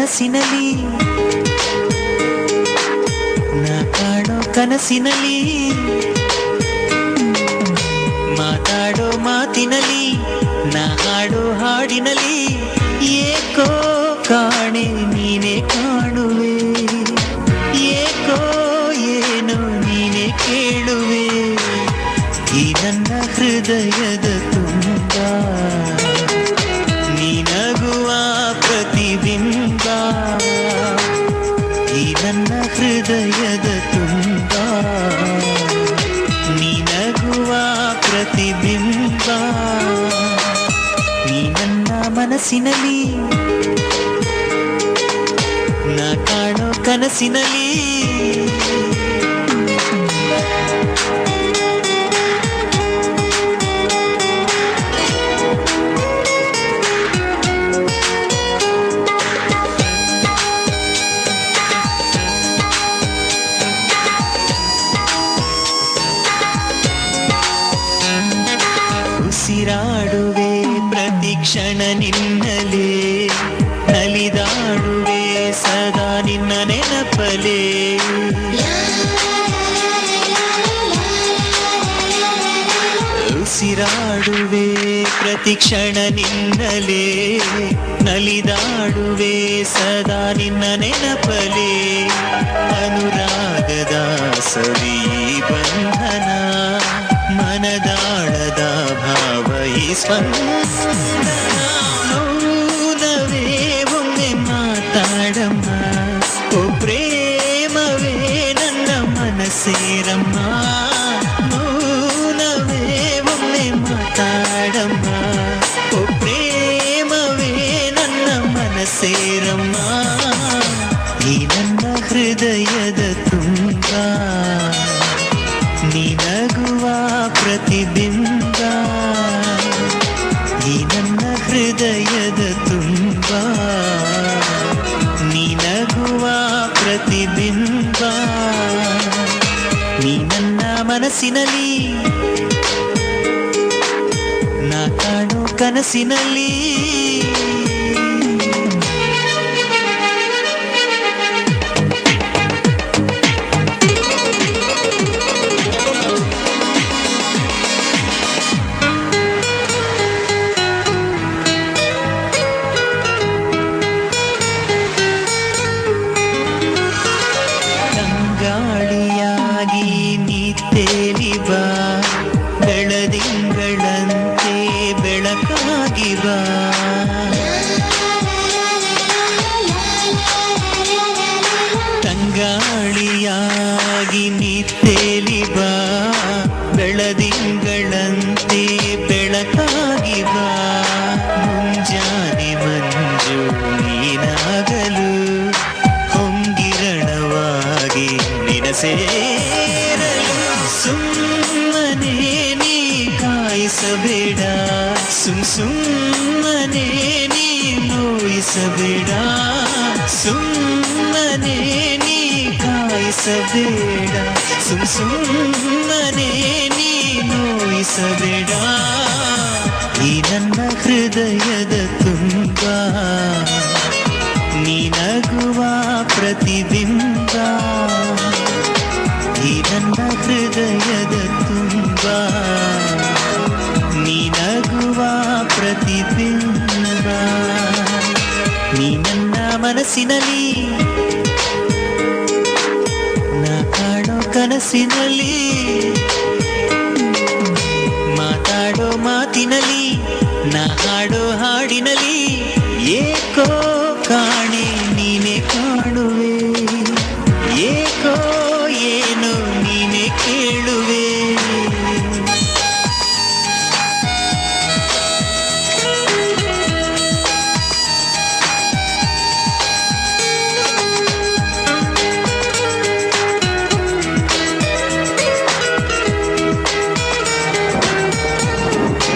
ಮನಸ್ಸಿನಲ್ಲಿ ನಾ ಕಾಣೋ ಕನಸಿನಲ್ಲಿ ಮಾತಾಡೋ ಮಾತಿನಲ್ಲಿ ನಾ ಹಾಡೋ ಹಾಡಿನಲ್ಲಿ ಏಕೋ ಕಾಣೆ ನೀನೆ ಕಾಣುವೆ ಏಕೋ ಏನೋ ನೀನೆ ಕೇಳುವೆ ಈ ನನ್ನ ಹೃದಯದ ತುಂಬ ನೀನಗುವ ಪ್ರತಿಬಿಂಬ ಈ ನನ್ನ ಹೃದಯದ ತುಂಬ ನೀನಗುವ ಪ್ರತಿಬಿಂಬ ನೀ ನನ್ನ ಮನಸ್ಸಿನಲ್ಲಿ ನಾ ಕಾಣೋ ಕನಸಿನಲ್ಲಿ ಉಸಿರಾಡುವೆ ಪ್ರತಿಕ್ಷಣ ನಿನ್ನಲೇ ನಲಿದಾಡುವೆ ಸದಾ ನಿನ್ನ ನೆನಪಲೇ ಉಸಿರಾಡುವೆ ಪ್ರತಿಕ್ಷಣ ನಿನ್ನಲೇ ನಲಿದಾಡುವೆ ಸದಾ ನಿನ್ನ ನೆನಪಲೇ ಅನುರಾಗದ ಸವಿ ಬಂಧನ ಮನದಾಳದ ಭಾವ ಈ ಸ್ಪಂದನ ಮೌನವೇ ಒಮ್ಮೆ ಮಾತಾಡಮ್ಮ ಓ ಪ್ರೇಮವೇ ನನ್ನ ಮನಸ್ಸೇರಮ್ಮ ಮೌನವೇ ಒಮ್ಮೆ ಮಾತಾಡಮ್ಮ ಓ ಪ್ರೇಮವೇ ನನ್ನ ಮನಸ್ಸೇರಮ್ಮ ಈ ನನ್ನ ಹೃದಯದ ತುಂಬ ನೀನಗುವ ಪ್ರತಿಬಿಂಬ ಈ ನನ್ನ ಹೃದಯದ ತುಂಬ ನೀನಗುವ ಪ್ರತಿಬಿಂಬ ನೀ ನನ್ನ ಮನಸ್ಸಿನಲ್ಲಿ ನಾ ಕಾಣೋ ಕನಸಿನಲ್ಲಿ ಗಾಳಿಯಾಗಿ ನೀ ತೇಲಿ ಬಾ ಬೆಳದಿಂಗಳಂತೆ ಬೆಳಕಾಗಿ ಬಾ ತಂಗಾಳಿಯಾಗಿ ನೀ ತೇಲಿ ಬಾ ಬೆಳದಿಂಗಳಂತೆ ಬೆಳಕಾಗಿ ಬಾ ಮುಂಜಾನೆ ಮಂಜು ನೀನಾಗಲು ಹೊಂಗಿರಣವಾಗಿ ಸೇರಲು ಸುಮ್ಮನೆ ನೀ ಕಾಯಿಸಬೇಡ ಸುಮ್ಮನೆ ನೀ ನೋಯಿಸಬೇಡ ಸುಮ್ಮನೆ ನೀ ಕಾಯಿಸಬೇಡ ಸುಮ್ಮನೆ ನೀ ನೋಯಿಸಬೇಡ ಈ ನನ್ನ ಹೃದಯದ ತುಂಬ ನೀನಗುವ ಪ್ರತಿಬಿಂಬ ಈ ನನ್ನ ಹೃದಯದ ತುಂಬ ನೀನಗುವ ಪ್ರತಿಬಿಂಬ ನೀ ನನ್ನ ಮನಸ್ಸಿನಲ್ಲಿ ನಾ ಕಾಣೋ ಕನಸಿನಲ್ಲಿ ಮಾತಾಡೋ ಮಾತಿನಲ್ಲಿ ನಾ ಹಾಡೋ ಹಾಡಿನಲ್ಲಿ ಏಕೋ